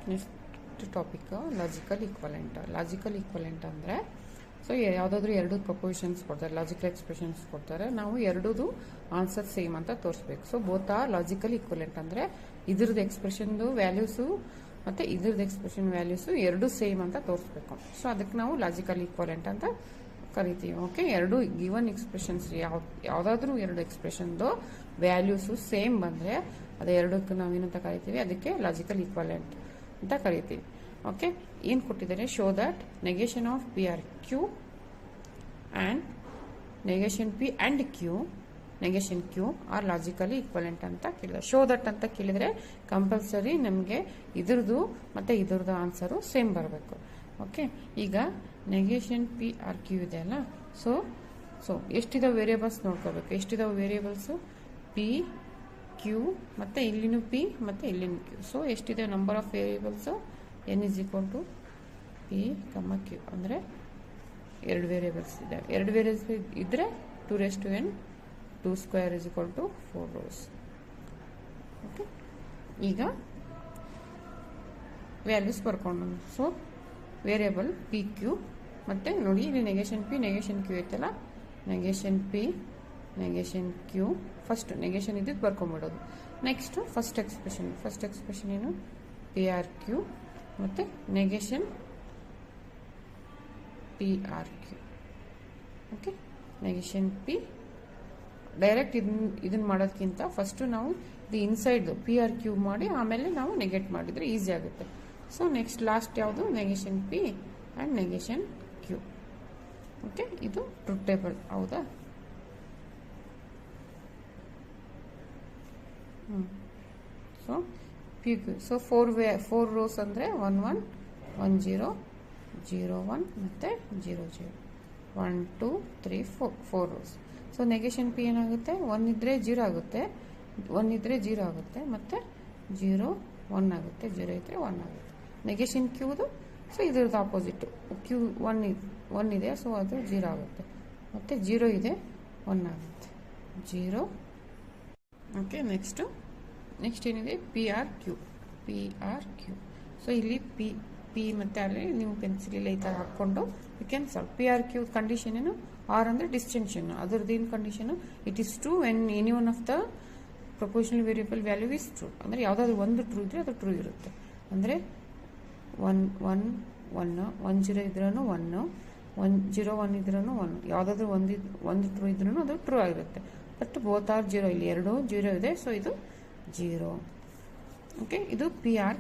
Next topic logical equivalent. Logical equivalent ಅಂದರೆ so ಯಾವುದಾದ್ರೂ ಎರಡು ಪ್ರಪೋಸಿಷನ್ಸ್ ಕೊಡ್ತಾರೆ, ಲಾಜಿಕಲ್ ಎಕ್ಸ್ಪ್ರೆಷನ್ಸ್ ಕೊಡ್ತಾರೆ, ನಾವು ಎರಡೂ ಆನ್ಸರ್ ಸೇಮ್ ಅಂತ ತೋರಿಸ್ಬೇಕು. So both are logical equivalent ಅಂದರೆ ಇದ್ರದ್ದು ಎಕ್ಸ್ಪ್ರೆಷನ್ದು ವ್ಯಾಲ್ಯೂಸು ಮತ್ತು ಇದ್ರದ್ದು ಎಕ್ಸ್ಪ್ರೆಷನ್ ವ್ಯಾಲ್ಯೂಸು ಎರಡು ಸೇಮ್ ಅಂತ ತೋರಿಸ್ಬೇಕು. ಸೊ ಅದಕ್ಕೆ ನಾವು ಲಾಜಿಕಲ್ ಈಕ್ವಲೆಂಟ್ ಅಂತ ಕರಿತೀವಿ. ಓಕೆ, ಎರಡು ಗಿವನ್ ಎಕ್ಸ್ಪ್ರೆಷನ್ಸ್ ಯಾವುದಾದ್ರೂ ಎರಡು ಎಕ್ಸ್ಪ್ರೆಷನ್ದು ವ್ಯಾಲ್ಯೂಸು ಸೇಮ್ ಬಂದರೆ ಅದು ಎರಡಕ್ಕೂ ನಾವೇನಂತ ಕರಿತೀವಿ, ಅದಕ್ಕೆ ಲಾಜಿಕಲ್ ಈಕ್ವಲೆಂಟ್ ಅಂತ ಕರಿತೀವಿ. ಓಕೆ, ಏನು ಕೊಟ್ಟಿದ್ದಾರೆ? Show that negation of p or q and negation p and q negation q are logically equivalent ಅಂತ ಕೇಳಿದ್ರೆ, ಶೋ ದಟ್ ಅಂತ ಕೇಳಿದರೆ ಕಂಪಲ್ಸರಿ ನಮಗೆ ಇದ್ರದ್ದು ಮತ್ತು ಇದ್ರದ್ದು ಆನ್ಸರು ಸೇಮ್ ಬರಬೇಕು. ಓಕೆ, ಈಗ ನೆಗೇಷನ್ ಪಿ ಆರ್ ಕ್ಯೂ ಇದೆ ಅಲ್ಲ, ಸೊ ಎಷ್ಟಿದಾವೆ ವೇರಿಯೇಬಲ್ಸ್ ನೋಡ್ಕೋಬೇಕು. ಎಷ್ಟಿದಾವೆ ವೇರಿಯೇಬಲ್ಸು? ಪಿ ಕ್ಯೂ ಮತ್ತು ಇಲ್ಲಿನೂ ಪಿ ಮತ್ತು ಇಲ್ಲಿನೂ ಕ್ಯೂ. ಸೊ ಎಷ್ಟಿದೆ number of variables? N is equal to p comma q ಅಂದರೆ ಎರಡು ವೇರಿಯೇಬಲ್ಸ್ ಇದೆ. ಎರಡು ವೇರಿಯೇಬಲ್ಸ್ ಇದ್ದರೆ 2n 2 square is equal to 4 rows. Okay, ಈಗ ವ್ಯಾಲ್ಯೂಸ್ ಬರ್ಕೊಂಡು ಸೊ ವೇರಿಯೇಬಲ್ ಪಿ ಕ್ಯೂ ಮತ್ತು ನೋಡಿ ಇಲ್ಲಿ ನೆಗೇಷನ್ ಪಿ ನೆಗೇಷನ್ ಕ್ಯೂ ಐತಲ್ಲ, negation p negation q first negation ಇದ್ದಿದ್ದು ಬರ್ಕೊಂಬಿಡೋದು. ನೆಕ್ಸ್ಟು ಫಸ್ಟ್ ಎಕ್ಸ್ಪ್ರೆಷನ್ ಏನು? ಪಿ ಆರ್ ಕ್ಯೂ ಮತ್ತು negation p or q. Okay, negation P direct ಇದನ್ನ ಮಾಡೋದಕ್ಕಿಂತ ಫಸ್ಟು ನಾವು ಇದು ಇನ್ಸೈಡ್ದು ಪಿ ಆರ್ ಕ್ಯೂ ಮಾಡಿ ಆಮೇಲೆ ನಾವು ನೆಗೆಟ್ ಮಾಡಿದರೆ ಈಸಿ ಆಗುತ್ತೆ. ಸೊ ನೆಕ್ಸ್ಟ್ ಲಾಸ್ಟ್ ಯಾವುದು? Negation p and negation q. Okay, ಇದು ಟ್ರೂತ್ ಟೇಬಲ್. ಹೌದಾ? So p q. So 4 rows ಅಂದರೆ 1 1 1 0 0 1 ಮತ್ತು 0 0 1 2 3 4 rows. ಸೊ ನೆಗೇಷನ್ ಪಿ ಏನಾಗುತ್ತೆ? 1 ಇದ್ದರೆ 0 ಆಗುತ್ತೆ, 1 ಇದ್ದರೆ 0 ಆಗುತ್ತೆ, ಮತ್ತು 0 1 ಆಗುತ್ತೆ, 0 ಇದ್ದರೆ 1 ಆಗುತ್ತೆ. ನೆಗೇಷನ್ ಕ್ಯೂದು ಸೊ ಇದ್ರದ್ದು ಆಪೋಸಿಟ್ಟು ಕ್ಯೂ 1 ಇದೆ, ಸೊ ಅದು 0 ಆಗುತ್ತೆ, ಮತ್ತು 0 ಇದೆ 1 ಆಗುತ್ತೆ, 0. ಓಕೆ, ನೆಕ್ಸ್ಟ್ ಏನಿದೆ? P or q. ಸೊ ಇಲ್ಲಿ ಪಿ ಮತ್ತು ಅಲ್ಲಿ ನೀವು ಪೆನ್ಸಿಲ್ ಈ ಥರ ಹಾಕ್ಕೊಂಡು you can solve. P or q condition ಏನು? ಆರ್ ಅಂದರೆ ಡಿಸ್ಟಿಂಕ್ಷನ್. ಅದರದ್ದು ಏನು condition? It is true when any one of the proportional variable value is true. ಅಂದರೆ ಯಾವುದಾದ್ರು ಒಂದು ಟ್ರೂ ಇದ್ದರೆ ಅದು ಟ್ರೂ ಇರುತ್ತೆ. ಅಂದರೆ 1 1 1 1 0 ಇದ್ರೂ 1 1 0 1 ಇದ್ರೂ 1, ಯಾವುದಾದ್ರೂ ಒಂದು ಟ್ರೂ ಇದ್ರೂ ಅದು ಟ್ರೂ ಆಗಿರುತ್ತೆ. But both are 0. ಇಲ್ಲಿ 2 0 ಇದೆ, ಸೊ ಇದು 0. ಓಕೆ, ಇದು ಪಿ ಆರ್